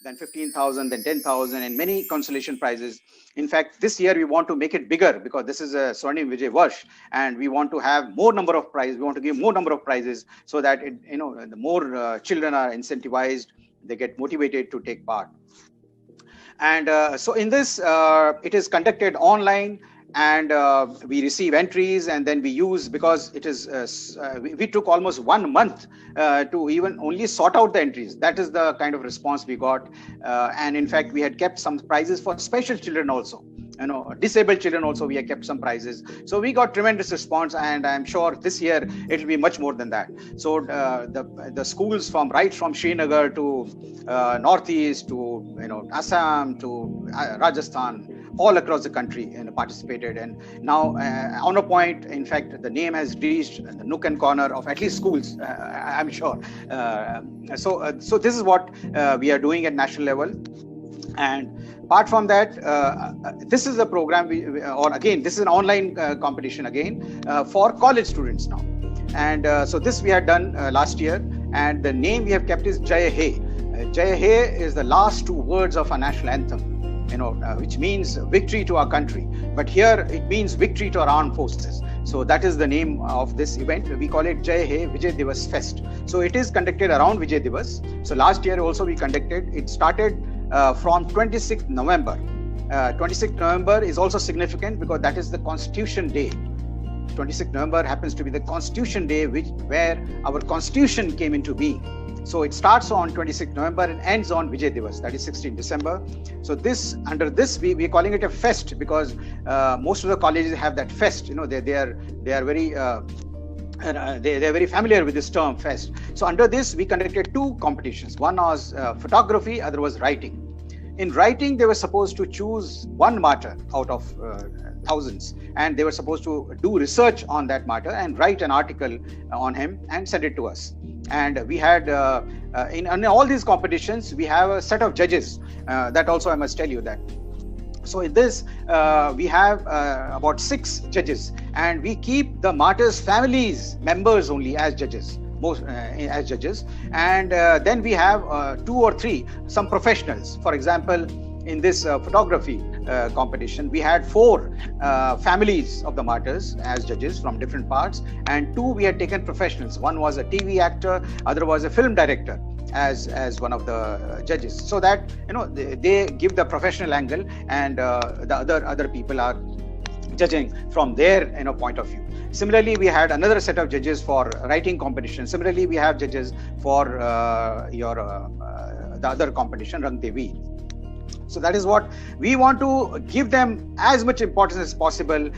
then 15,000, then 10,000, and many consolation prizes. In fact, this year we want to make it bigger because this is a Swarnim Vijay Varsh, and we want to have more number of prizes. We want to give more number of prizes so that the more children are incentivized, they get motivated to take part. And so in this, it is conducted online, and we receive entries, and then we use, because it is we took almost 1 month to even only sort out the entries. That is the kind of response we got. And in fact, we had kept some prizes for special children also. Disabled children also, we have kept some prizes. So we got tremendous response, and I'm sure this year it will be much more than that. So the schools right from Srinagar to Northeast to Assam to Rajasthan, all across the country participated. And now Honor Point, in fact, the name has reached the nook and corner of at least schools, I'm sure. So this is what we are doing at national level. And apart from that, this is a program, this is an online competition again for college students now. And so this we had done last year, and the name we have kept is Jai Hai. Jai Hai is the last two words of our national anthem, which means victory to our country. But here it means victory to our armed forces. So that is the name of this event. We call it Jai Hai Vijay Divas Fest. So it is conducted around Vijay Divas. So last year also we conducted, it started from 26th November. 26th November is also significant because that is the Constitution Day. 26th November happens to be the Constitution Day, where our Constitution came into being. So it starts on 26th November and ends on Vijay Divas, that is 16th December. So under this, we are calling it a fest because most of the colleges have that fest. They are very they're very familiar with this term, fest. So under this, we conducted two competitions. One was photography, other was writing. In writing, they were supposed to choose one martyr out of thousands, and they were supposed to do research on that martyr and write an article on him and send it to us. And we had, in all these competitions, we have a set of judges. That also I must tell you that. So in this, we have about 6 judges, and we keep the martyrs' families members only as judges. And then we have 2 or 3 some professionals. For example, in this photography competition, we had 4 families of the martyrs as judges from different parts, and 2 we had taken professionals. One was a TV actor, other was a film director as one of the judges, so that they give the professional angle, and the other people are judging from their point of view. Similarly, we had another set of judges for writing competition. Similarly, we have judges for the other competition, Rang Devi. So that is what we want to give them as much importance as possible,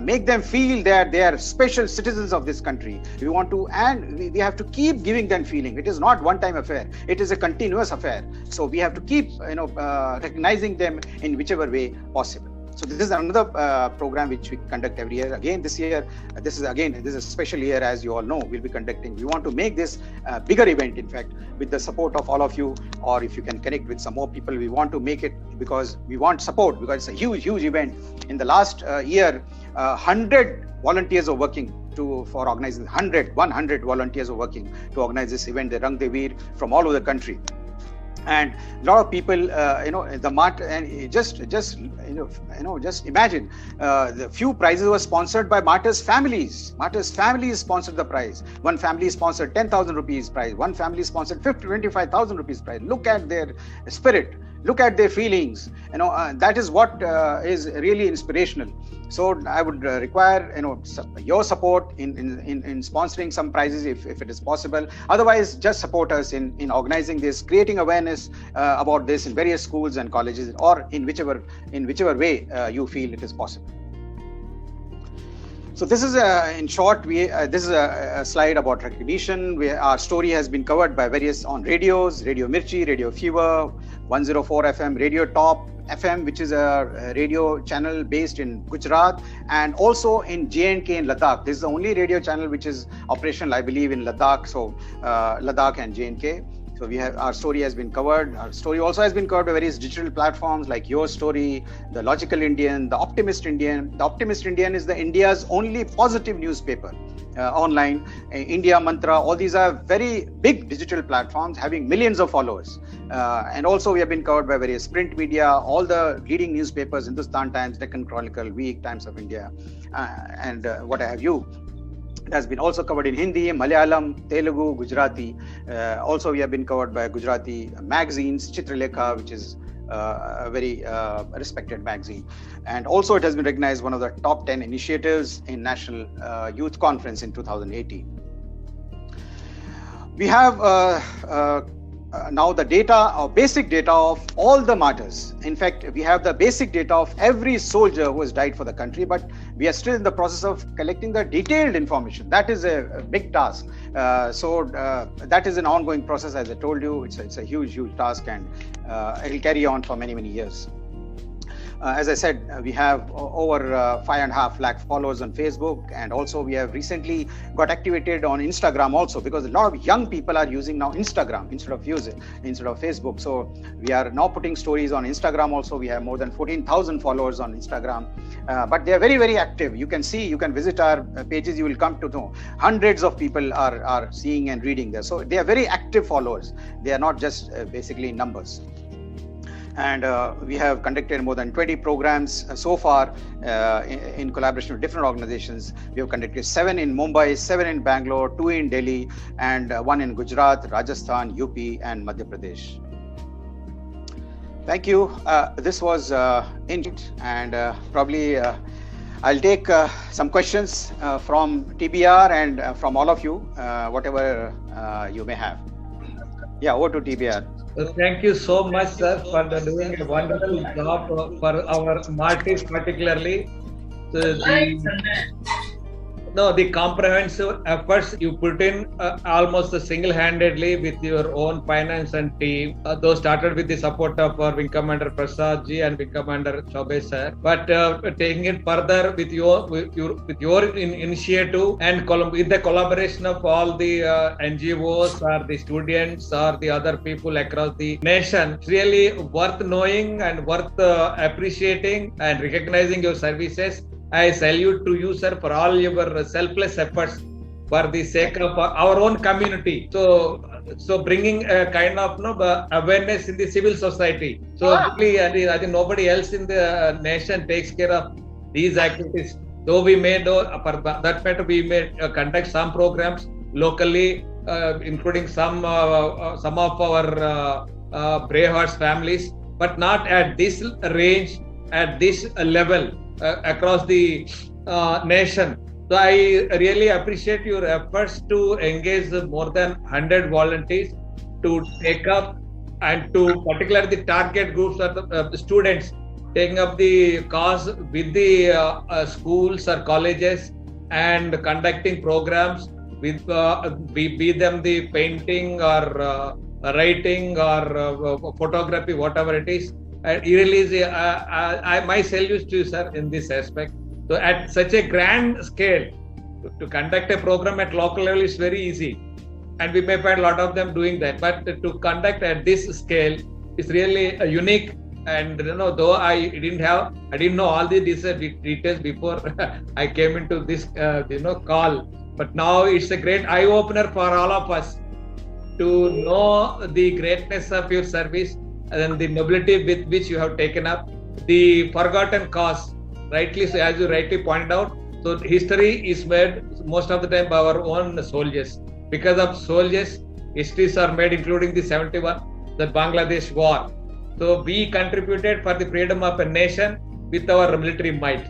make them feel that they are special citizens of this country. We want to, and we have to keep giving them feeling. It is not one-time affair. It is a continuous affair. So we have to keep, recognizing them in whichever way possible. So this is another program which we conduct every year. Again, this year, this is a special year, as you all know, we'll be conducting. We want to make this a bigger event, in fact, with the support of all of you, or if you can connect with some more people. We want to make it because we want support, because it's a huge, huge event. In the last year, 100 volunteers are working for organizing, 100 volunteers are working to organize this event, the Rang Devir, from all over the country. And a lot of people, the martyr, and just imagine, the few prizes were sponsored by martyrs' families. Martyrs' families sponsored the prize. One family sponsored 10,000 rupees prize. One family sponsored 25,000 rupees prize. Look at their spirit. Look at their feelings. That is what is really inspirational. So I would require your support in sponsoring some prizes if it is possible. Otherwise, just support us in organizing this, creating awareness about this in various schools and colleges, or in whichever way you feel it is possible. So this is in short, this is a slide about recognition. Our story has been covered by various on radios, Radio Mirchi, Radio Fever, 104 FM, Radio Top FM, which is a radio channel based in Gujarat, and also in J&K in Ladakh. This is the only radio channel which is operational, I believe, in Ladakh. So Ladakh and J&K. So our story has been covered. Our story also has been covered by various digital platforms like Your Story, The Logical Indian, The Optimist Indian. The Optimist Indian is the India's only positive newspaper online. India Mantra, all these are very big digital platforms having millions of followers. And also we have been covered by various print media, all the leading newspapers, Hindustan Times, Deccan Chronicle, Week, Times of India, and what have you. It has been also covered in Hindi, Malayalam, Telugu, Gujarati. Also, we have been covered by Gujarati magazines, Chitralekha, which is a very respected magazine. And also, it has been recognized one of the top 10 initiatives in National Youth Conference in 2018. We have now the data, or basic data of all the martyrs. In fact, we have the basic data of every soldier who has died for the country, but we are still in the process of collecting the detailed information. That is a big task. So that is an ongoing process. As I told you, it's a huge task, and it will carry on for many years. As I said, we have over 5.5 lakh followers on Facebook, and also we have recently got activated on Instagram also, because a lot of young people are using now Instagram instead of Facebook. So we are now putting stories on Instagram also. We have more than 14,000 followers on Instagram, but they are very active. You can visit our pages, you will come to know hundreds of people are seeing and reading there. So they are very active followers. They are not just basically numbers. And we have conducted more than 20 programs so far in collaboration with different organizations. We have conducted 7 in Mumbai, 7 in Bangalore, 2 in Delhi, and 1 in Gujarat, Rajasthan, UP, and Madhya Pradesh. Thank you. This was and probably I'll take some questions from TBR and from all of you, whatever you may have. Yeah, over to TBR. Thank you so much, sir, for doing a wonderful job for our martyrs, particularly. The comprehensive efforts you put in almost single-handedly with your own finance and team. Those started with the support of our Wing Commander Prasad ji and Wing Commander Choubey sir. But taking it further with your initiative and with the collaboration of all the NGOs or the students or the other people across the nation, it's really worth knowing and worth appreciating and recognizing your services. I salute to you, sir, for all your selfless efforts for the sake of our own community. So bringing a kind of awareness in the civil society. So really, I think nobody else in the nation takes care of these activities. Though we may know, for that matter, we may conduct some programs locally, including some of our brave hearts families, but not at this range, at this level. Across the nation. So I really appreciate your efforts to engage more than 100 volunteers to take up and to particularly the target groups of the students, taking up the cause with the schools or colleges and conducting programs with be them the painting or writing or photography, whatever it is. Really, my salute to you, sir, in this aspect. So at such a grand scale, to conduct a program at local level is very easy. And we may find a lot of them doing that. But to conduct at this scale is really unique. And though I didn't know all the details before I came into this call. But now it's a great eye-opener for all of us to know the greatness of your service and the nobility with which you have taken up the forgotten cause, rightly, so as you rightly pointed out. So history is made most of the time by our own soldiers. Because of soldiers, histories are made, including the 71, the Bangladesh war. So we contributed for the freedom of a nation with our military might.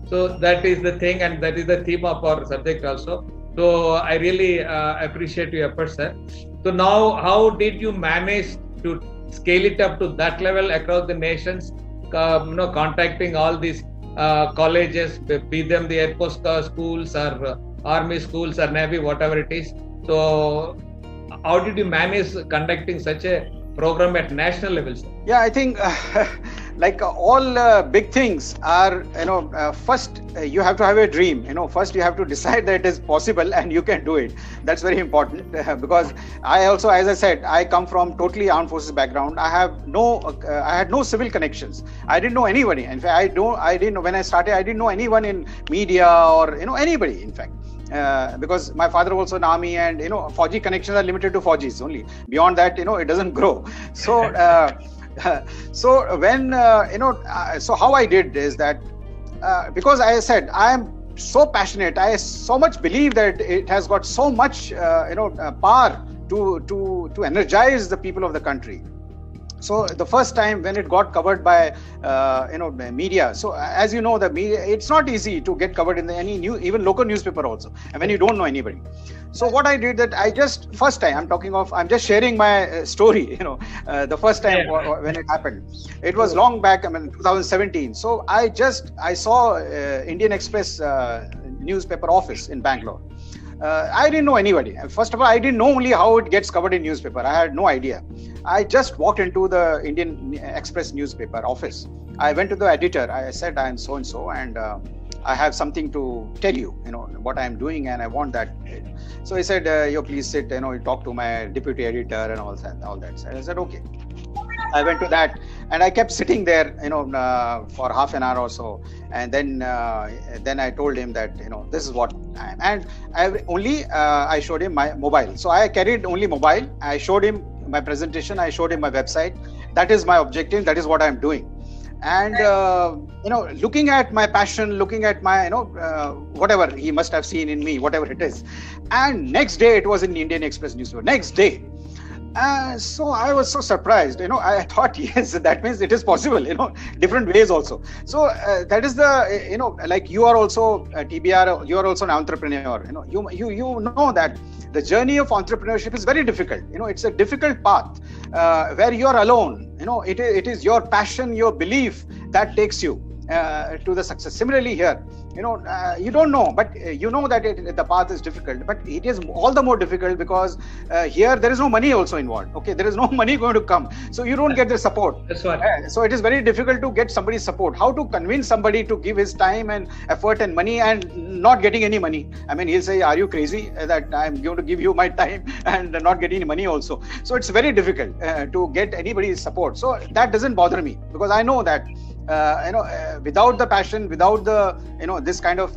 So that is the thing, and that is the theme of our subject also. So I really appreciate your efforts, sir. So now, how did you manage to scale it up to that level across the nations, contacting all these colleges, be them the Air Force schools or Army schools or Navy, whatever it is. So how did you manage conducting such a program at national level, sir? Yeah, I think like all big things are, first you have to have a dream. First you have to decide that it is possible and you can do it. That's very important because I also, as I said, I come from totally armed forces background. I had no civil connections. I didn't know anybody. In fact, I didn't know when I started. I didn't know anyone in media or anybody. In fact. Because my father was also in army, and Fauji connections are limited to Faujis only. Beyond that, it doesn't grow. So, so when so how I did is that because I said I am so passionate, I so much believe that it has got so much power to energize the people of the country. So the first time when it got covered by media, so as you know, the media, it's not easy to get covered in any new, even local newspaper also, and when you don't know anybody. So what I did, that I just, first time I'm just sharing my story, the first time when it happened. It was long back, 2017. So I saw Indian Express newspaper office in Bangalore. I didn't know anybody. First of all, I didn't know only how it gets covered in newspaper. I had no idea. I just walked into the Indian Express newspaper office. I went to the editor. I said, I am so and so, and I have something to tell you, what I am doing, and I want that. So he said, please sit, you talk to my deputy editor and all that. So I said, okay. I went to that, and I kept sitting there, for half an hour or so, and then I told him that this is what I am, and I showed him my mobile. So I carried only mobile. I showed him my presentation. I showed him my website. That is my objective. That is what I am doing. And looking at my passion, looking at my whatever he must have seen in me, whatever it is. And next day it was in Indian Express newspaper. Next day. So I was so surprised, I thought, yes, that means it is possible, different ways also. So that is the, like you are also TBR, you are also an entrepreneur, you know that the journey of entrepreneurship is very difficult. It's a difficult path where you are alone. It is your passion, your belief that takes you to the success. Similarly here, you don't know, but you know that the path is difficult, but it is all the more difficult because here there is no money also involved. Okay, there is no money going to come, so you don't get the support. That's right. So it is very difficult to get somebody's support. How to convince somebody to give his time and effort and money and not getting any money? He'll say, are you crazy that I'm going to give you my time and not getting any money also? So it's very difficult to get anybody's support. So that doesn't bother me because I know that without the passion, without the this kind of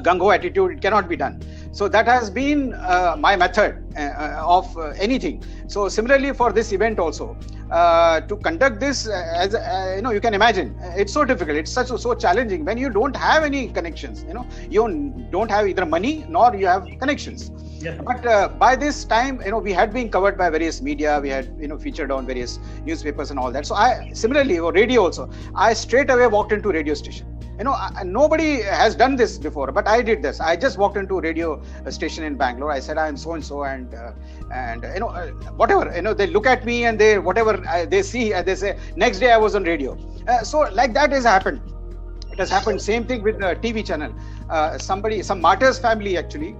gung-ho attitude, it cannot be done. So that has been my method of anything. So similarly for this event also, to conduct this, as you can imagine, it's so difficult. It's so challenging when you don't have any connections. You don't have either money nor you have connections. Yeah. But by this time, we had been covered by various media. We had, featured on various newspapers and all that. So similarly, or radio also, I straight away walked into radio station. Nobody has done this before, but I did this. I just walked into a radio station in Bangalore. I said, I am so and so, and whatever. They look at me and they see, they say, next day I was on radio. So like that has happened. It has happened. Same thing with the TV channel. Some martyrs family actually.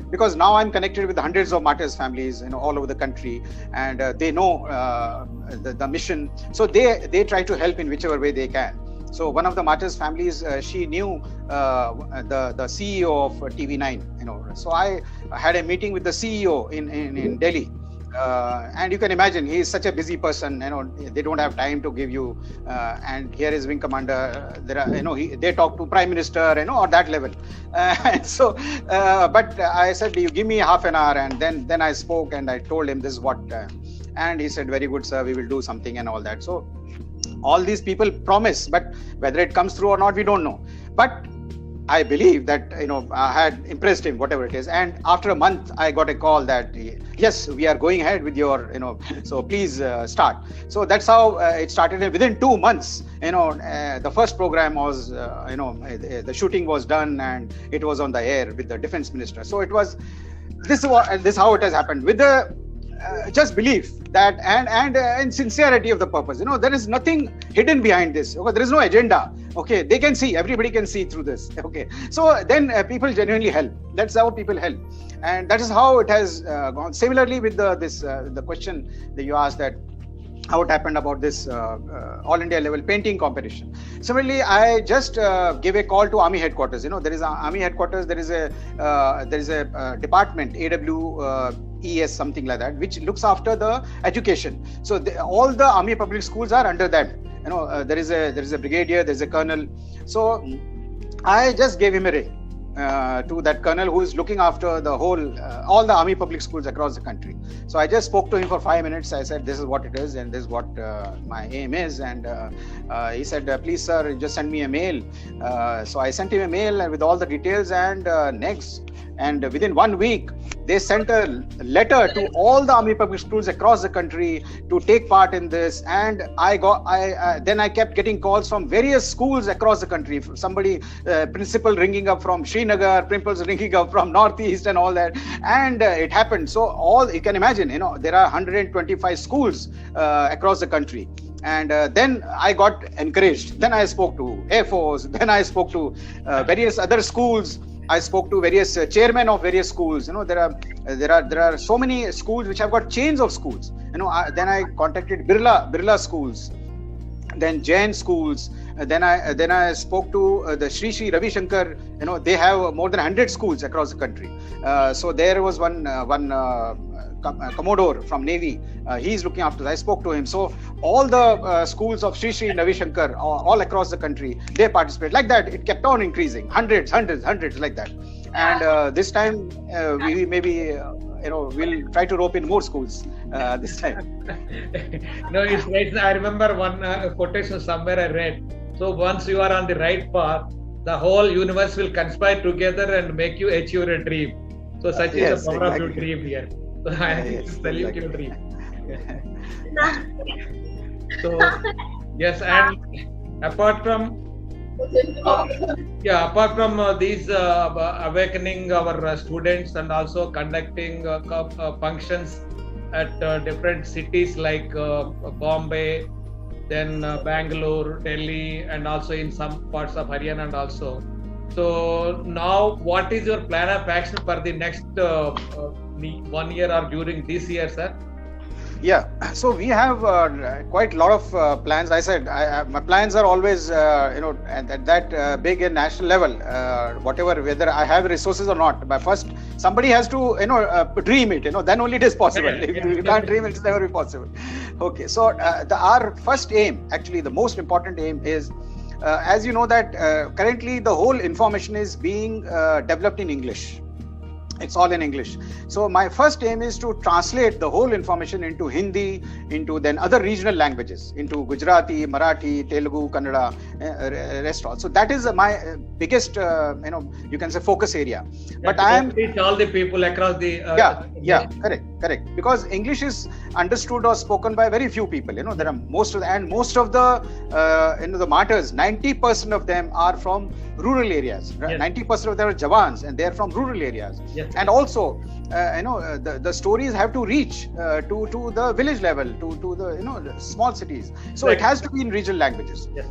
Because now I'm connected with hundreds of martyrs families, all over the country, and they know the mission. So they try to help in whichever way they can. So one of the martyrs families, she knew the CEO of TV9. So I had a meeting with the CEO in Delhi. And you can imagine, he is such a busy person. They don't have time to give you. And here is wing commander. There are, they talk to prime minister, or that level. But I said, you give me half an hour, and then I spoke and I told him this is what. And he said, very good, sir. We will do something and all that. So all these people promise, but whether it comes through or not, we don't know. But I believe that, I had impressed him, whatever it is. And after a month, I got a call that, yes, we are going ahead with your, so please start. So that's how it started. Within 2 months, the first program was, the shooting was done and it was on the air with the defense minister. So it was, this is how it has happened with the just belief that and sincerity of the purpose. There is nothing hidden behind this. Okay, there is no agenda. Okay, they can see, everybody can see through this. Okay, so then people genuinely help. That's how people help, and that is how it has gone. Similarly with the question that you asked, that how it happened about this all India level painting competition. Similarly, I just gave a call to Army headquarters. There is a Army headquarters. There is a department, AWES, something like that, which looks after the education. So all the Army public schools are under that. There is a brigadier, there is a colonel. So I just gave him a ring to that colonel who is looking after the whole all the Army public schools across the country. So I just spoke to him for 5 minutes. I said, this is what it is and this is what my aim is. And he said, please sir, just send me a mail. So I sent him a mail with all the details, and within 1 week they sent a letter to all the Army public schools across the country to take part in this. And then I kept getting calls from various schools across the country. Somebody, principal ringing up from Srinagar, principals ringing up from Northeast and all that. And it happened. So you can imagine, there are 125 schools across the country. And then I got encouraged. Then I spoke to Air Force. Then I spoke to various other schools. I spoke to various chairmen of various schools. There are so many schools which have got chains of schools. Then I contacted Birla schools, then Jain schools. Then I spoke to the Sri Ravi Shankar. They have more than 100 schools across the country. So there was one Commodore from Navy. He's looking after this. I spoke to him. So all the schools of Sri Ravi Shankar all across the country, they participate. Like that, it kept on increasing. Hundreds like that. And this time we maybe we'll try to rope in more schools this time. No, it's right. I remember one quotation somewhere I read. So once you are on the right path, the whole universe will conspire together and make you achieve your dream. So such is the power of your dream here. So I think it's salute your dream. So yes, and apart from these awakening our students and also conducting functions at different cities like Bombay, then Bangalore, Delhi, and also in some parts of Haryana and also. So now, what is your plan of action for the next 1 year or during this year, sir? Yeah, so we have quite a lot of plans. I said my plans are always, at that big and national level, whether I have resources or not. But first, somebody has to, dream it. Then only it is possible. If you can't dream it, it's never be possible. Okay, so our first aim, actually, the most important aim is, as you know that currently the whole information is being developed in English. It's all in English. So my first aim is to translate the whole information into Hindi, into then other regional languages, into Gujarati, Marathi, Telugu, Kannada, rest all. So that is my biggest, you can say focus area. But I am teach all the people across the. Correct. Because English is understood or spoken by very few people. There are most of the the martyrs, 90% of them are from rural areas. Yes. 90% of them are Jawans, and they are from rural areas. Yes. And also, the stories have to reach to the village level, to the small cities. So it has to be in regional languages. Yes.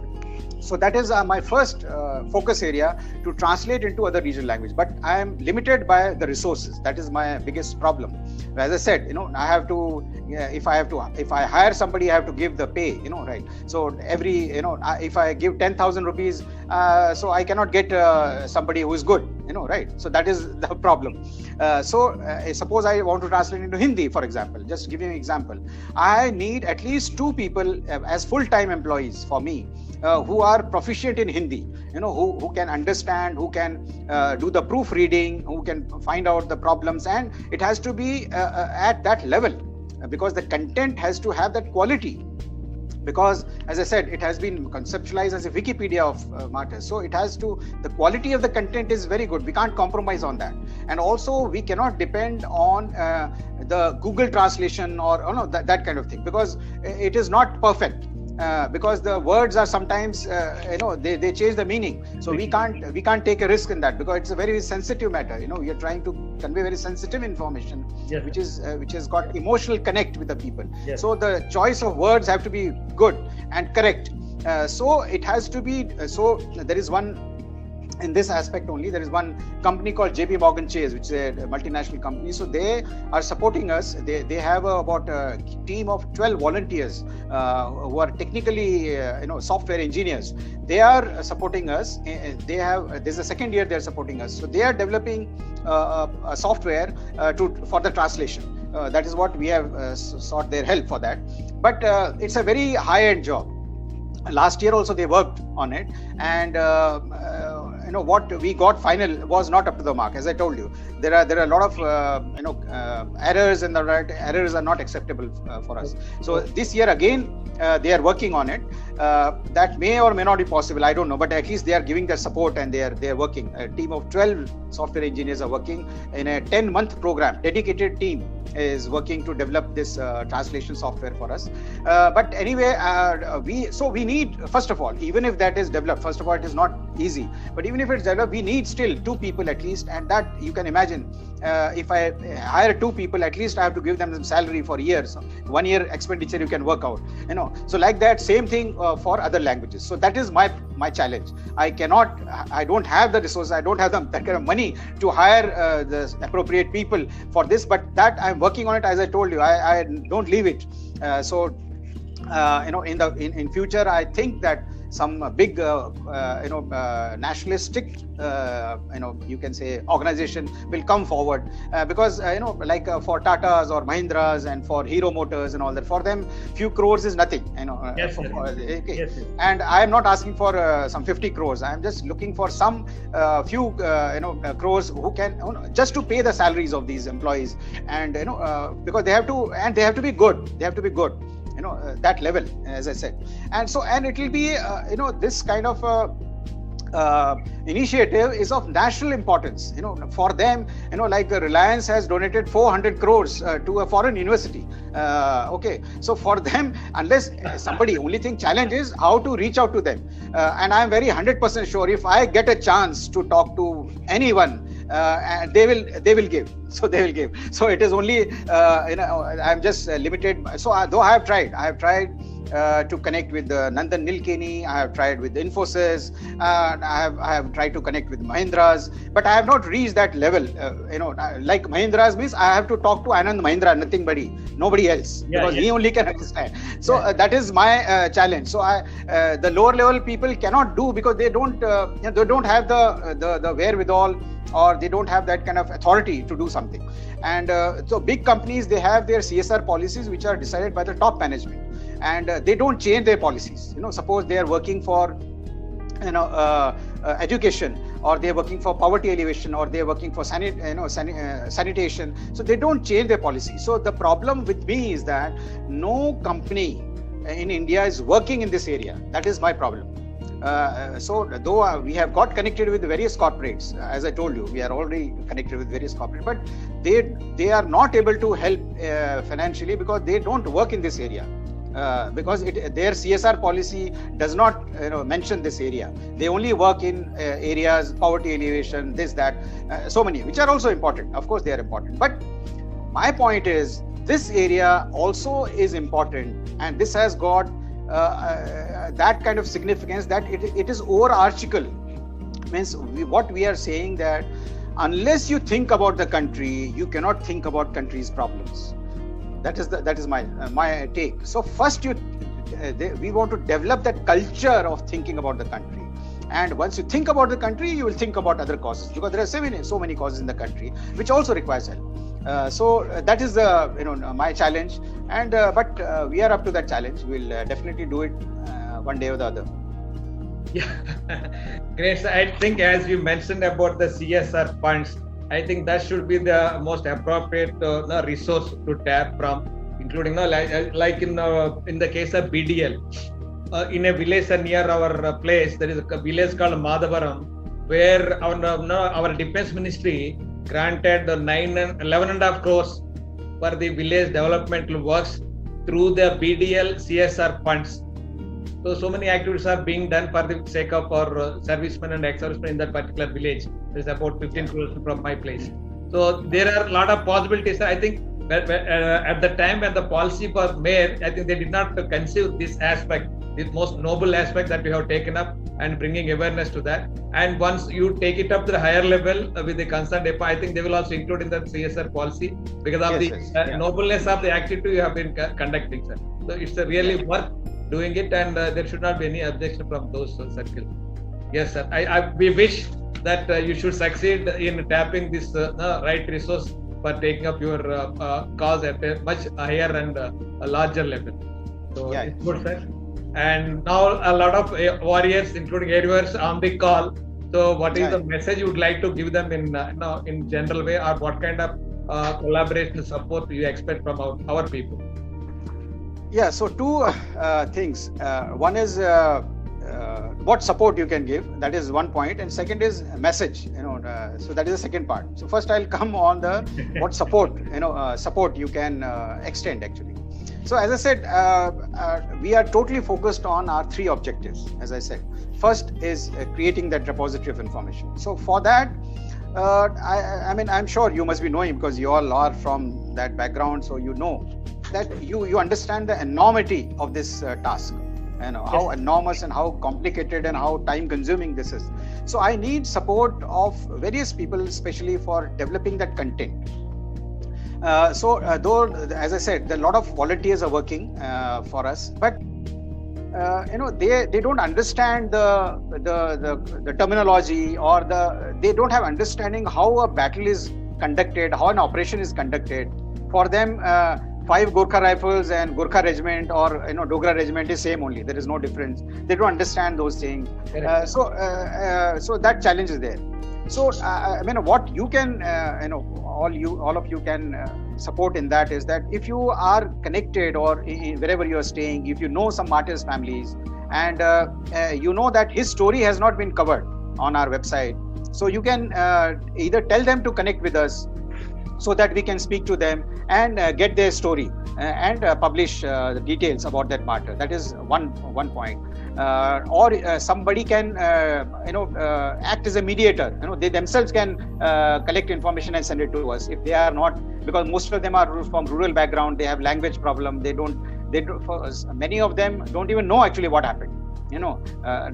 So that is my first focus area, to translate into other regional languages. But I am limited by the resources. That is my biggest problem. As I said, I have to, if I hire somebody, I have to give the pay, right? So if I give 10,000 rupees, so I cannot get somebody who is good, right? So that is the problem. Suppose I want to translate into Hindi, for example, just give you an example. I need at least 2 people as full-time employees for me, who are proficient in Hindi, who can understand, who can do the proofreading, who can find out the problems, and it has to be at that level, because the content has to have that quality. Because, as I said, it has been conceptualized as a Wikipedia of martyrs. So the quality of the content is very good. We can't compromise on that. And also, we cannot depend on the Google translation or that kind of thing, because it is not perfect. Because the words are sometimes, they change the meaning. So we can't take a risk in that, because it's a very sensitive matter. We are trying to convey very sensitive information, yes, which has got emotional connect with the people. Yes. So the choice of words have to be good and correct. So it has to be. So there is one in this aspect only. There is one company called JP Morgan Chase, which is a multinational company. So they are supporting us. They have about a team of 12 volunteers who are technically software engineers. They are supporting us. This is the second year they are supporting us. So they are developing a software for the translation. That is what we have sought their help for that. But it's a very high-end job. Last year also they worked on it, and what we got final was not up to the mark. As I told you, there are a lot of errors, and the errors are not acceptable for us. So this year again they are working on it. That may or may not be possible, I don't know, but at least they are giving their support, and they are working. A team of 12 software engineers are working in a 10-month program. Dedicated team is working to develop this translation software for us. But anyway, we need, first of all, even if that is developed, first of all, it is not easy, but even if it's developed, we need still 2 people at least. And that you can imagine, if I hire 2 people, at least I have to give them some salary for years. 1 year expenditure you can work out, so like that, same thing for other languages. So that is my challenge. I don't have the resources, I don't have that kind of money to hire the appropriate people for this, but that I'm working on it. As I told you, I don't leave it. In future, I think that some big nationalistic you can say organization will come forward, because like for Tatas or Mahindras and for Hero Motors and all that, for them few crores is nothing. Yes, yes. And I am not asking for some 50 crores. I am just looking for some few crores who can just to pay the salaries of these employees, and because they have to be good. That level, as I said. And it will be this kind of initiative is of national importance. For them, like Reliance has donated 400 crores to a foreign university. So for them, unless somebody, only thing challenge is how to reach out to them. And I'm very 100% sure if I get a chance to talk to anyone, they will give. So they will give. So it is only I'm just limited. So though I have tried to connect with Nandan Nilekani, I have tried with Infosys, I have tried to connect with Mahindras, but I have not reached that level. Like Mahindras means I have to talk to Anand Mahindra, nobody else, because he only can understand. So that is my challenge. So the lower level people cannot do, because they don't have the wherewithal, or they don't have that kind of authority to do something. And so big companies, they have their CSR policies which are decided by the top management, and they don't change their policies. Suppose they are working for education, or they are working for poverty alleviation, or they are working for sanitation. So they don't change their policy. So the problem with me is that no company in India is working in this area. That is my problem. So though we have got connected with various corporates, as I told you, we are already connected with various corporates, but they are not able to help financially, because they don't work in this area. Because their CSR policy does not mention this area. They only work in areas, poverty alleviation, this, that, so many, which are also important. Of course, they are important. But my point is, this area also is important, and this has got that kind of significance that it is overarching. Means what we are saying, that unless you think about the country, you cannot think about country's problems. That is my take. So first we want to develop that culture of thinking about the country, and once you think about the country, you will think about other causes, because there are so many causes in the country which also requires help. So that is my challenge, and but we are up to that challenge. We'll definitely do it one day or the other. Yeah, great. So I think, as you mentioned about the CSR funds, I think that should be the most appropriate resource to tap from, including like in the case of BDL, in a village near our place, there is a village called Madhavaram, where our defense ministry granted 11.5 crores for the village developmental works through the BDL CSR funds. So many activities are being done for the sake of our servicemen and ex-servicemen in that particular village. There's about 15 kilometers from my place. So there are a lot of possibilities. I think at the time when the policy was made, I think they did not conceive this aspect the most noble aspect that we have taken up and bringing awareness to that. And once you take it up to the higher level with the concerned DEPA, I think they will also include in the CSR policy because of nobleness of the activity you have been conducting, sir. So it's really worth doing it, and there should not be any objection from those circles. Yes, sir. We wish that you should succeed in tapping this right resource for taking up your cause at a much higher and a larger level. So it's good, sir. And now a lot of warriors, including areas, on the call. So what is the message you would like to give them in general way, or what kind of collaboration support you expect from our people? Yeah, so two things. One is what support you can give. That is one point, and second is message. So that is the second part. So first I'll come on the what support. Support you can extend actually. So as I said, we are totally focused on our three objectives. As I said, first is creating that repository of information. So for that, I mean, I'm sure you must be knowing because you all are from that background, so you know that you understand the enormity of this task. How enormous and how complicated and how time consuming this is. So I need support of various people, especially for developing that content. Though, as I said, a lot of volunteers are working for us, but they don't understand the terminology, or they don't have understanding how a battle is conducted, how an operation is conducted. For them, 5 Gorkha Rifles and Gorkha Regiment or Dogra Regiment is same only. There is no difference. They don't understand those things. So that challenge is there. So I mean, what you can, all of you can support in that is that if you are connected or wherever you are staying, if you know some martyrs' families, and you know that his story has not been covered on our website, so you can either tell them to connect with us, so that we can speak to them and get their story and publish the details about that martyr. That is one point. Or somebody can act as a mediator. They themselves can collect information and send it to us if they are not, because most of them are from rural background. They have language problem. Many of them don't even know actually what happened.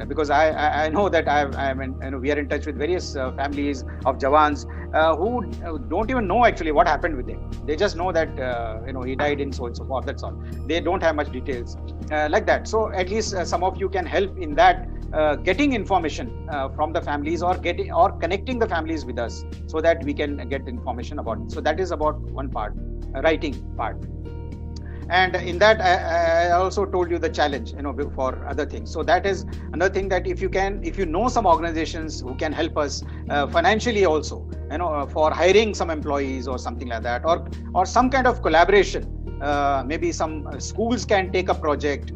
Because I know that we are in touch with various families of Jawans who don't even know actually what happened with him. They just know that he died in so and so forth. That's all. They don't have much details like that. So at least some of you can help in that, getting information from the families, or connecting the families with us, so that we can get information about it. So that is about one part, writing part. And in that, I also told you the challenge, for other things. So that is another thing, that if you know some organizations who can help us financially also, for hiring some employees or something like that, or some kind of collaboration. Maybe some schools can take a project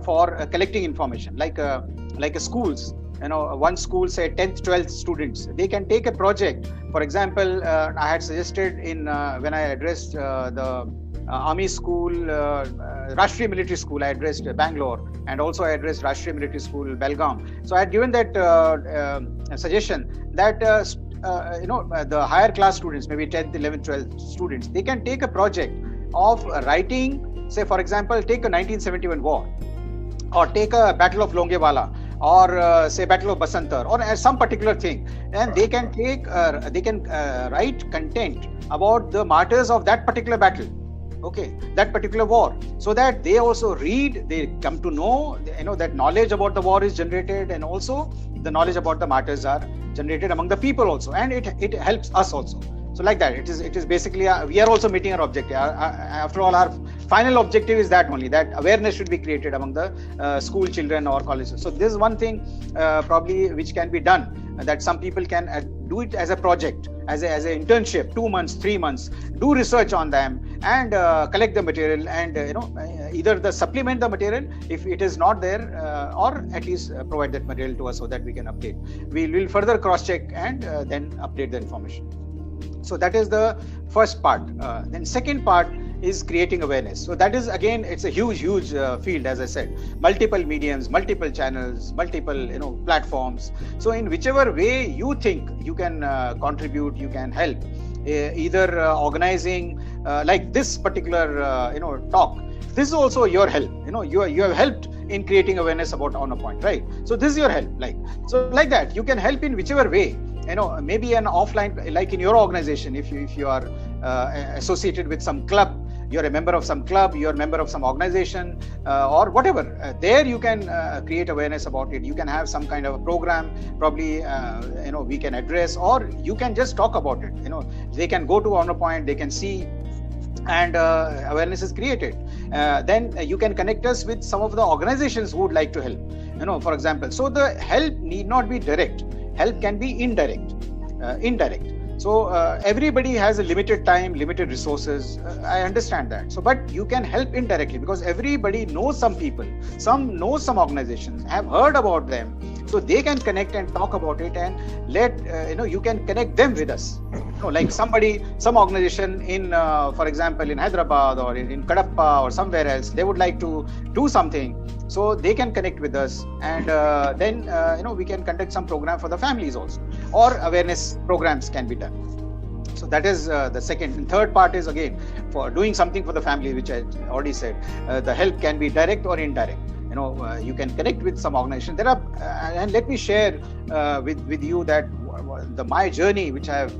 for collecting information, like schools. One school, say 10th, 12th students, they can take a project. For example, I had suggested when I addressed the Army School, Rashtriya Military School, I addressed Bangalore, and also I addressed Rashtriya Military School, Belgaum. So I had given that suggestion that the higher class students, maybe 10th, 11th, 12th students, they can take a project of writing, say for example, take a 1971 war, or take a Battle of Longewala, or say Battle of Basantar, or some particular thing, and they can write content about the martyrs of that particular battle. Okay, that particular war, so that they also read, they come to know, that knowledge about the war is generated, and also the knowledge about the martyrs are generated among the people also, and it helps us also. So like that, it is basically we are also meeting our objective. After all, our final objective is that only, that awareness should be created among the school children or colleges. So this is one thing probably which can be done, that some people can do it as a project, as an internship, 2 months, 3 months, do research on them, and collect the material, and either supplement the material if it is not there, or at least provide that material to us so that we can update. We will further cross check and then update the information. So that is the first part. Then second part is creating awareness. So that is, again, it's a huge field, as I said, multiple mediums, multiple channels, multiple platforms. So in whichever way you think you can contribute, you can help, either organizing like this particular talk. This is also your help. You have helped in creating awareness about On a Point, right? So this is your help. Like that, you can help in whichever way. Maybe an offline, like in your organization, if you are associated with some club, you're a member of some club, you're a member of some organization, or whatever. There you can create awareness about it. You can have some kind of a program, probably we can address, or you can just talk about it. They can go to On a Point, they can see, and awareness is created. Then you can connect us with some of the organizations who would like to help. For example, so the help need not be direct. Help can be indirect. So everybody has a limited time, limited resources. I understand that. So, but you can help indirectly, because everybody knows some people, some know some organizations, have heard about them. So they can connect and talk about it, and you can connect them with us. Like some organization in, for example, in Hyderabad or in Kadapa or somewhere else, they would like to do something. So they can connect with us, and then we can conduct some program for the families also, or awareness programs can be done. So that is the second. And third part is, again, for doing something for the family, which I already said. The help can be direct or indirect. You can connect with some organization. There are, and let me share with you that my journey, which I have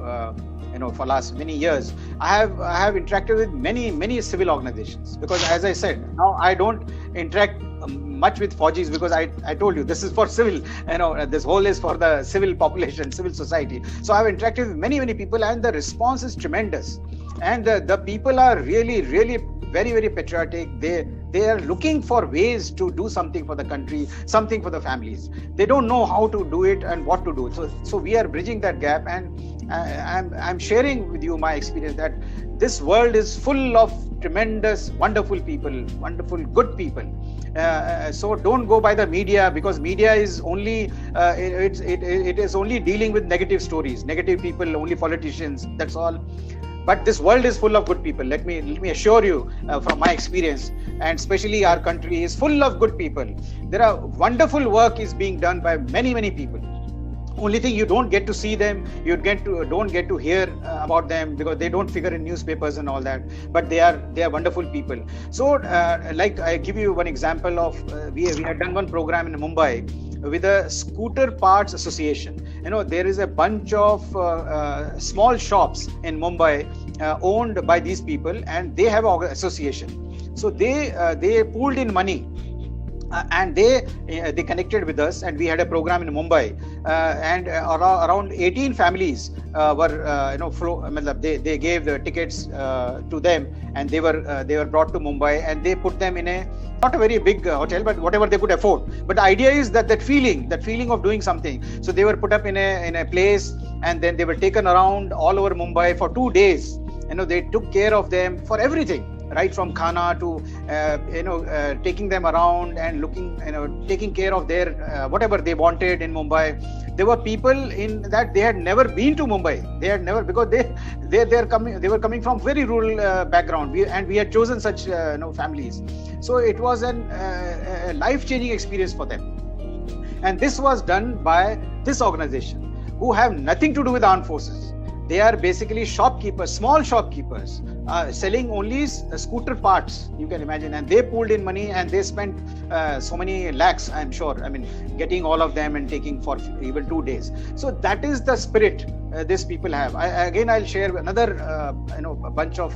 for last many years, I have interacted with many civil organizations, because, as I said, now I don't interact much with Fauji's, because I told you this is for civil, this whole is for the civil population, civil society. So I've interacted with many people, and the response is tremendous, and the people are really very patriotic. They are looking for ways to do something for the country, something for the families. They don't know how to do it and what to do. So we are bridging that gap, and I'm sharing with you my experience that this world is full of tremendous, wonderful people, wonderful, good people. So don't go by the media, because media is only it is only dealing with negative stories, negative people, only politicians. That's all. But this world is full of good people. Let me assure you from my experience, and especially our country is full of good people. There are wonderful work is being done by many people. Only thing, you don't get to see them, don't get to hear about them, because they don't figure in newspapers and all that. But they are wonderful people. So like I give you one example of we had done one program in Mumbai with a Scooter Parts Association. There is a bunch of small shops in Mumbai owned by these people, and they have an association. So they pooled in money. And they connected with us, and we had a program in Mumbai, and around 18 families they gave the tickets to them, and they were brought to Mumbai, and they put them in not a very big hotel, but whatever they could afford. But the idea is that feeling of doing something. So they were put up in a place, and then they were taken around all over Mumbai for 2 days. They took care of them for everything, right from khana to taking them around and taking care of their whatever they wanted in Mumbai. There were people in that they had never been to Mumbai. They had never, because they were coming from very rural background. We had chosen such families. So it was a life-changing experience for them. And this was done by this organization, who have nothing to do with armed forces. They are basically shopkeepers, small shopkeepers, selling only scooter parts, you can imagine. And they pooled in money, and they spent so many lakhs, I'm sure. Getting all of them and taking for even 2 days. So that is the spirit these people have. I'll share another, a bunch of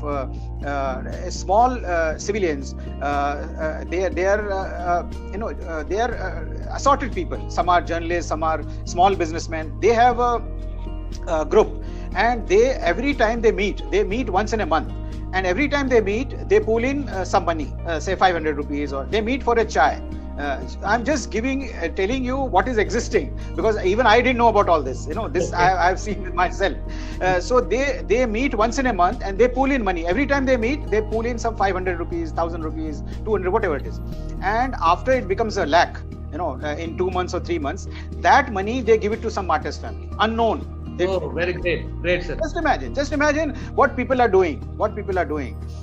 small civilians. They are assorted people. Some are journalists, some are small businessmen. They have a group. And every time they meet once in a month, and every time they meet, they pull in some money, say 500 rupees, or they meet for a chai. I'm just telling you what is existing, because even I didn't know about all this. This I've seen it myself. So they meet once in a month, and they pull in money. Every time they meet, they pull in some 500 rupees, 1,000 rupees, 200, whatever it is. And after it becomes a lakh, in 2 months or 3 months, that money they give it to some artist family, unknown. Very great, sir. Just imagine what people are doing.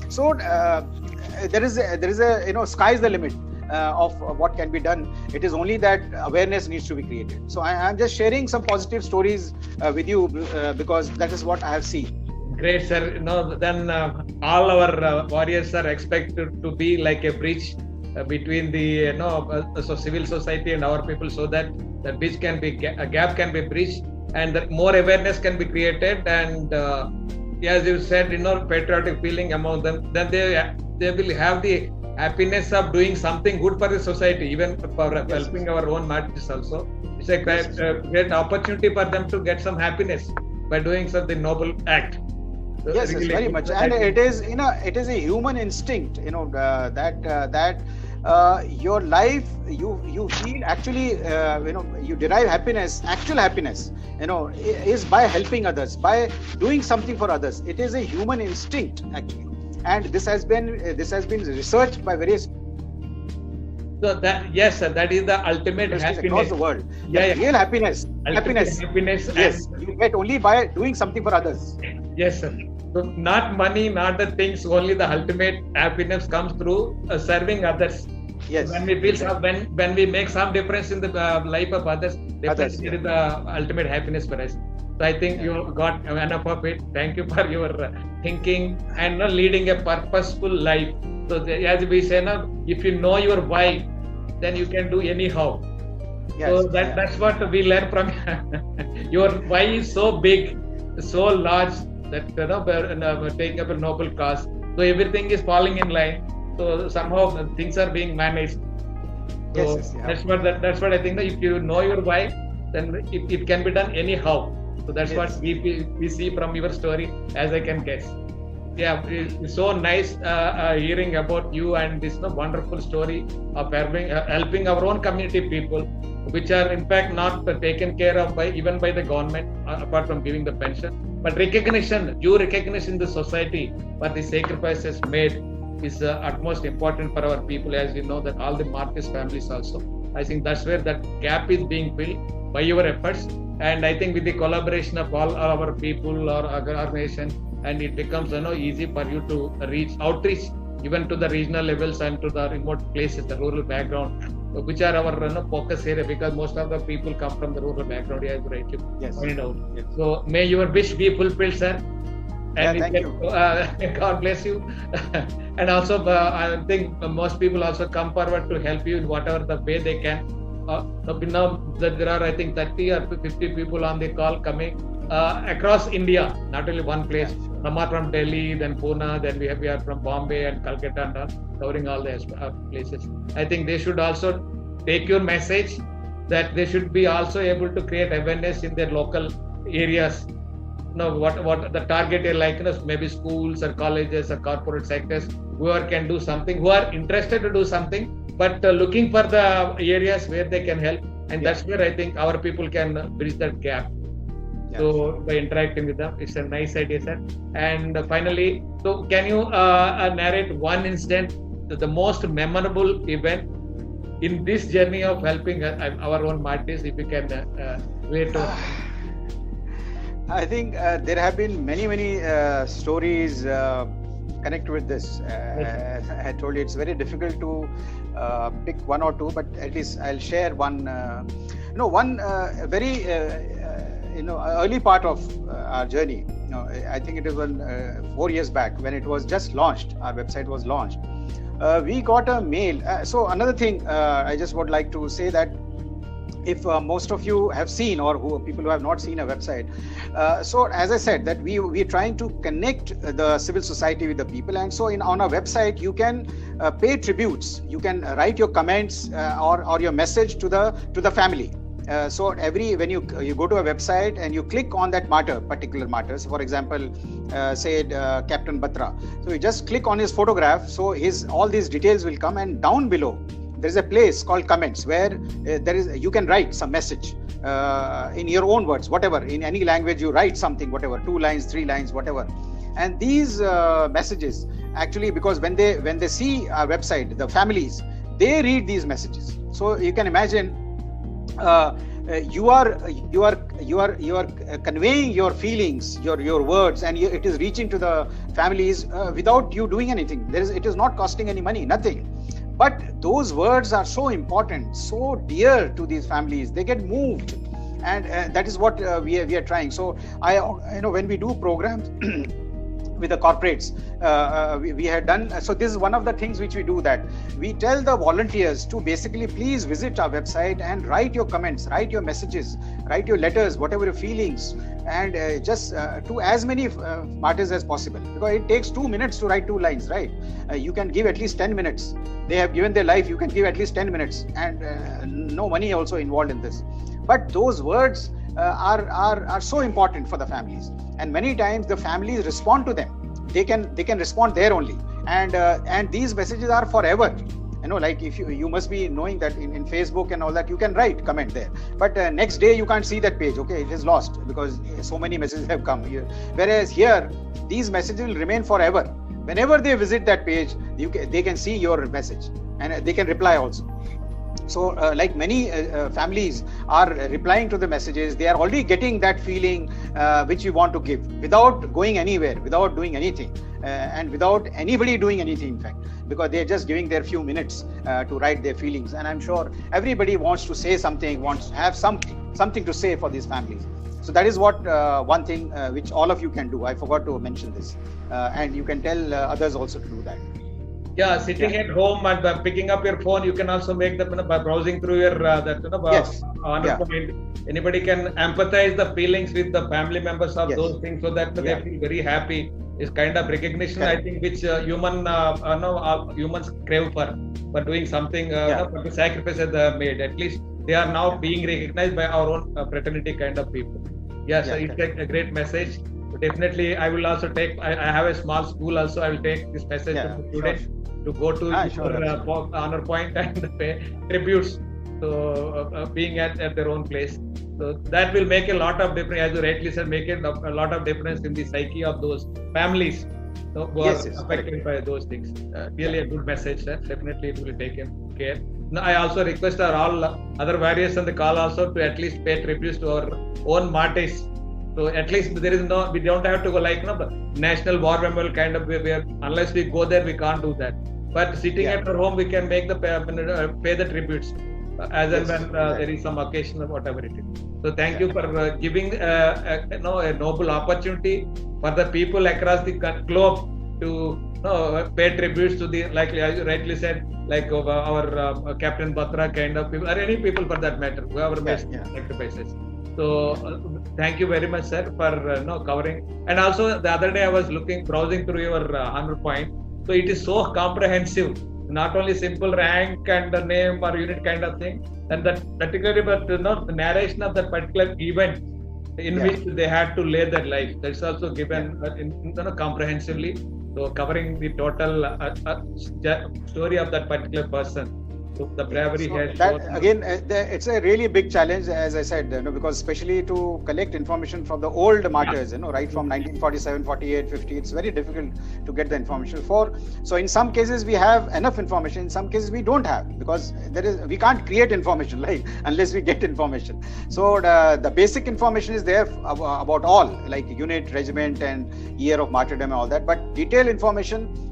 So there is a sky is the limit of what can be done. It is only that awareness needs to be created. So I'm just sharing some positive stories with you, because that is what I have seen. Great, sir. Then all our warriors are expected to be like a bridge between the so civil society and our people, so that the bridge can be a gap can be bridged, and that more awareness can be created, and as you said, patriotic feeling among them, then they will have the happiness of doing something good for the society, even for helping our own martyrs also. It's a great opportunity for them to get some happiness by doing something noble act. So yes, really, very much, and it is it is a human instinct, that your life, you feel actually, you derive happiness, actual happiness, is by helping others, by doing something for others. It is a human instinct actually, and this has been researched by various. So that, yes, sir, that is the ultimate happiness across the world. Real happiness. Happiness. Yes, you get only by doing something for others. Yes, sir. So not money, not the things. Only the ultimate happiness comes through serving others. Yes. When we feel when we make some difference in the life of others, definitely it is the ultimate happiness for us. So I think you got enough of it. Thank you for your thinking and leading a purposeful life. So as we say now, if you know your why, then you can do anyhow. Yes, so that's what we learn from your why is so big, so large, that taking up a noble cause. So everything is falling in line. So somehow things are being managed. So that's what I think. That if you know your why, then it can be done anyhow. So that's what we see from your story, as I can guess. Yeah, it's so nice hearing about you and this wonderful story of helping our own community people, which are in fact not taken care of even by the government, apart from giving the pension. But due recognition in the society for the sacrifices made is utmost important for our people, as we know that all the martyrs' families also. I think that's where that gap is being filled by your efforts, and I think with the collaboration of all our people or organization, and it becomes easy for you to outreach even to the regional levels and to the remote places, the rural background, which are our focus area, because most of the people come from the rural background, as rightly pointed out. Yes. So may your wish be fulfilled, sir. And thank you. God bless you. And also, I think most people also come forward to help you in whatever the way they can. Now there are, I think, 30 or 50 people on the call coming across India, not only one place. Some are from Delhi, then Pune, then we are from Bombay and Calcutta, and all, covering all the places. I think they should also take your message that they should be also able to create awareness in their local areas. What the target is, like maybe schools or colleges or corporate sectors, whoever can do something, who are interested to do something, but looking for the areas where they can help, and that's where I think our people can bridge that gap. So by interacting with them, it's a nice idea, sir. And finally, so can you narrate one incident, the most memorable event in this journey of helping our own martyrs, if you can relate to? I think there have been many stories connected with this. I told you it's very difficult to pick one or two, but at least I'll share one. One very early part of our journey. I think it was 4 years back when it was just launched. Our website was launched. We got a mail. So another thing, I just would like to say that if most of you have seen, or people who have not seen a website, so as I said, that we're trying to connect the civil society with the people, and so on our website you can pay tributes, you can write your comments or your message to the family. So when you go to a website and you click on that particular martyr, so for example, say Captain Batra, so you just click on his photograph, so all these details will come, and down below there is a place called comments where you can write some message in your own words, whatever, in any language you write something, whatever, 2 lines, 3 lines, whatever. And these messages actually, because when they see our website, the families, they read these messages. So you can imagine you are conveying your feelings, your words, and it is reaching to the families without you doing anything. It is not costing any money, nothing. But those words are so important, so dear to these families. They get moved, and that is what we are trying. So when we do programs, with the corporates. We had done. So this is one of the things which we do, that we tell the volunteers to basically please visit our website and write your comments, write your messages, write your letters, whatever your feelings, and just to as many martyrs as possible, because it takes 2 minutes to write 2 lines, right? You can give at least 10 minutes. They have given their life, you can give at least 10 minutes, and no money also involved in this. But those words are so important for the families, and many times the families respond to them. They can respond there only, and these messages are forever. Like if you must be knowing that in Facebook and all that, you can write comment there, but next day you can't see that page. Okay, it is lost because so many messages have come here. Whereas here, these messages will remain forever. Whenever they visit that page, they can see your message, and they can reply also. So like many families are replying to the messages, they are already getting that feeling which you want to give, without going anywhere, without doing anything, and without anybody doing anything, in fact, because they're just giving their few minutes to write their feelings. And I'm sure everybody wants to say something, wants to have something to say for these families. So that is what one thing which all of you can do. I forgot to mention this, and you can tell others also to do that. Yeah, sitting at home and picking up your phone, you can also make that by browsing through your Yes. honor point. Anybody can empathize the feelings with the family members of those things, so that they feel very happy. Is kind of recognition, I think, which humans crave for doing something, for the sacrifices they have made. At least they are now being recognized by our own fraternity kind of people. Yes, it's a great message. Definitely, I will also take. I have a small school also. I will take this message to the students to go to honor point and pay tributes. So being at their own place. So that will make a lot of difference, as you rightly said, make a lot of difference in the psyche of those families who are affected by those things. Really a good message, sir. Definitely it will be taken care. Now, I also request all other warriors on the call also to at least pay tributes to our own martyrs. So at least we don't have to go like the national war memorial kind of way, where unless we go there, we can't do that. But sitting at our home, we can make pay the tributes as and when there is some occasion or whatever it is. So thank you for giving a noble opportunity for the people across the globe to pay tributes to the, like as you rightly said, like our Captain Batra kind of people, or any people for that matter, whoever made sacrifices. So thank you very much, sir, for covering. And also the other day I was browsing through your honor point. So it is so comprehensive. Not only simple rank and the name or unit kind of thing, and that particularly, but the narration of that particular event in which they had to lay their life. That's also given comprehensively. So covering the total story of that particular person. So the bravery has shown. Again, it's a really big challenge, as I said, because especially to collect information from the old martyrs, right from 1947, 48, 50, it's very difficult to get the information for. So in some cases we have enough information, in some cases we don't have, because we can't create information, right, unless we get information. So the basic information is there about all, like unit, regiment, and year of martyrdom and all that, but detailed information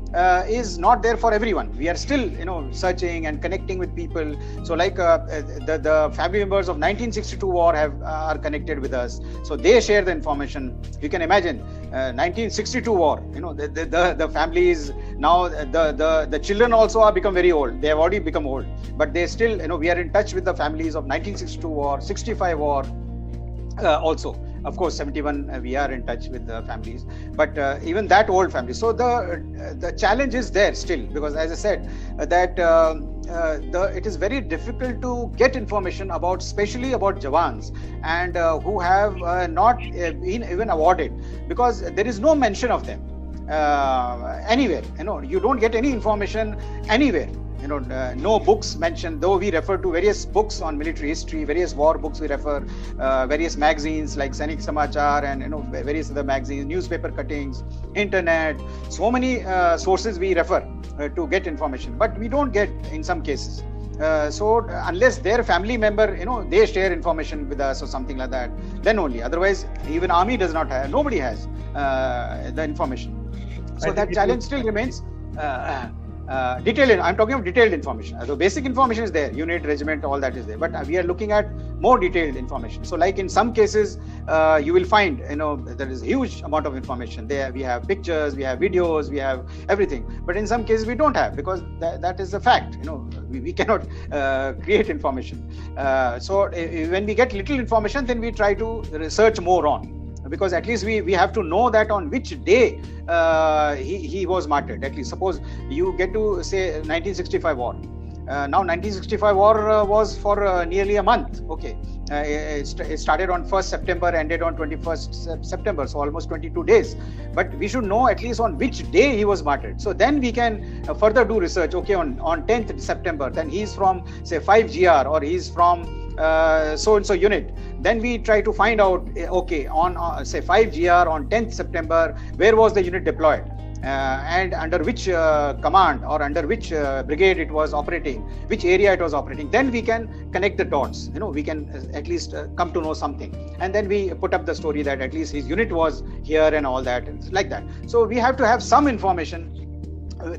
is not there for everyone. We are still searching and connecting with people. So like the family members of 1962 war are connected with us, so they share the information. You can imagine 1962 war, the families now, the children also are become very old. They have already become old, but they still, we are in touch with the families of 1962 war, 65 war also. Of course, 71 we are in touch with the families, but even that old family. So the challenge is there still, because as I said, that it is very difficult to get information about, especially about Jawans, and who have not been even awarded, because there is no mention of them anywhere. You don't get any information anywhere. No books mentioned, though we refer to various books on military history, various war books we refer, various magazines like Sainik Samachar and various other magazines, newspaper cuttings, internet, so many sources we refer to get information, but we don't get in some cases. So unless their family member, they share information with us or something like that, then only. Otherwise, even army does not have, nobody has the information. So that challenge still remains. detailed. I'm talking of detailed information. So basic information is there, unit, regiment, all that is there. But we are looking at more detailed information. So like in some cases, you will find, there is a huge amount of information there. We have pictures, we have videos, we have everything. But in some cases we don't have, because that is a fact. We cannot create information. So when we get little information, then we try to research more on. Because at least we have to know that on which day he was martyred. At least suppose you get to say 1965 war. Now 1965 war was for nearly a month. Okay, it started on 1st September, ended on 21st September, so almost 22 days. But we should know at least on which day he was martyred. So then we can further do research. Okay, on 10th September, then he's from say 5GR, or he's from so and so unit. Then we try to find out, okay, on say 5GR on 10th September, where was the unit deployed, and under which command or under which brigade it was operating, which area it was operating. Then we can connect the dots. We can at least come to know something, and then we put up the story that at least his unit was here and all that, like that. So we have to have some information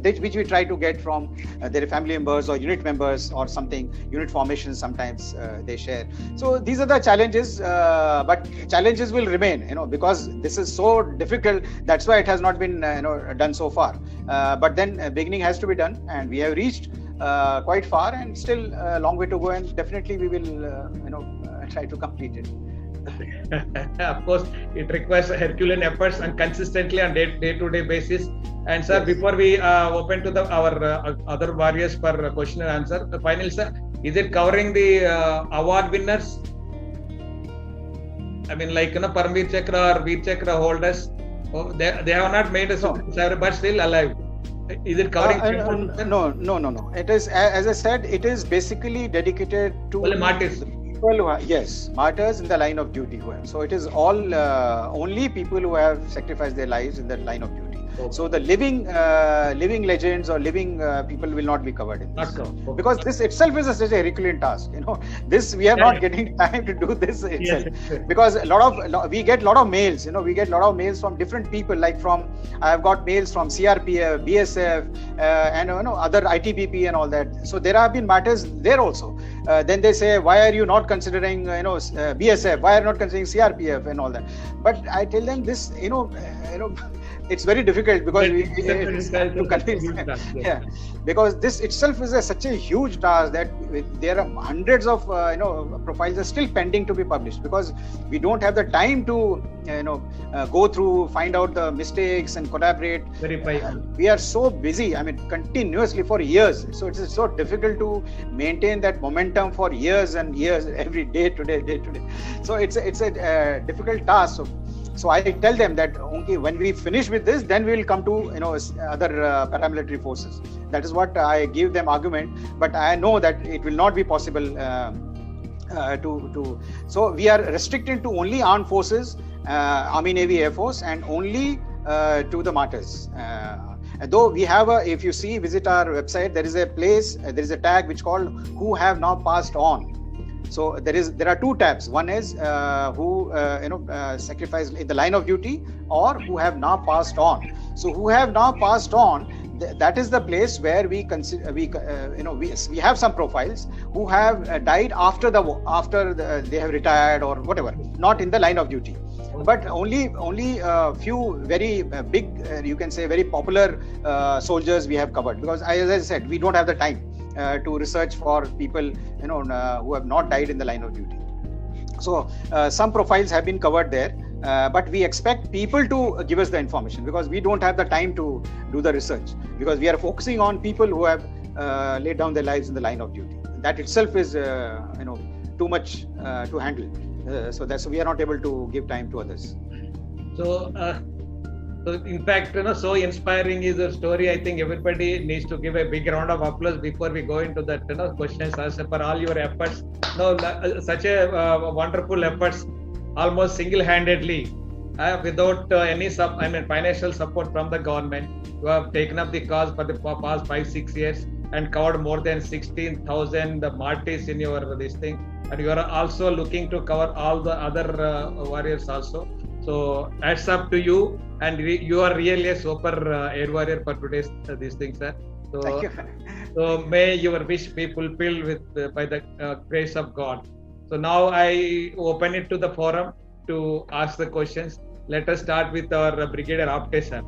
which we try to get from their family members or unit members or something. Unit formations sometimes they share. So these are the challenges, but challenges will remain, because this is so difficult. That's why it has not been done so far. But then beginning has to be done, and we have reached quite far, and still a long way to go, and definitely we will try to complete it. Of course, it requires Herculean efforts and consistently on day-to-day basis. And sir, yes, before we open to our other warriors for question and answer, finally, sir, is it covering the award winners? I mean, like Paramveer Chakra or Veer Chakra holders, they have not made a service, but still alive. Is it covering? No. It is, as I said, it is basically dedicated to only martyrs. Yes, martyrs in the line of duty. So it is all only people who have sacrificed their lives in the line of duty. Okay. So the living legends or living people will not be covered in this. Okay. Because this itself is such a Herculean task. This we are not getting time to do this itself. Yes. Because we get a lot of mails. We get a lot of mails from different people. Like I have got mails from CRPF, BSF, and other ITBP and all that. So there have been matters there also. Then they say, why are you not considering BSF? Why are you not considering CRPF and all that? But I tell them this, it's very difficult because we have to convince them. Yeah, because this itself is such a huge task that there are hundreds of profiles are still pending to be published, because we don't have the time to go through, find out the mistakes and collaborate. Verify. We are so busy. I mean, continuously for years. So it's so difficult to maintain that momentum for years and years, every day to day. So it's a difficult task. So I tell them that okay, when we finish with this, then we will come to other paramilitary forces. That is what I give them argument. But I know that it will not be possible to. So we are restricted to only armed forces, Army, Navy, Air Force, and only to the martyrs. Though we have if you visit our website, there is a place, there is a tag which called "Who have now passed on." So there are two tabs. One is who sacrificed in the line of duty, or who have now passed on. So who have now passed on, that is the place where we consider we have some profiles who have died after they have retired or whatever, not in the line of duty. But only a few very big, you can say very popular soldiers we have covered, because as I said, we don't have the time to research for people who have not died in the line of duty. So some profiles have been covered there, but we expect people to give us the information, because we don't have the time to do the research, because we are focusing on people who have laid down their lives in the line of duty. That itself is too much to handle. So that's we are not able to give time to others. So in fact, so inspiring is the story. I think everybody needs to give a big round of applause before we go into that questions answer for all your efforts. Such a wonderful efforts, almost single-handedly, without any financial support from the government. You have taken up the cause for the past 5-6 years and covered more than 16,000 martyrs in your this thing, and you are also looking to cover all the other warriors also. So hats up to you, and you are really a super air warrior for today's these things, sir. Thank So, you. so may your wish be fulfilled with by the grace of God. So now I open it to the forum to ask the questions. Let us start with our Brigadier Apte sir.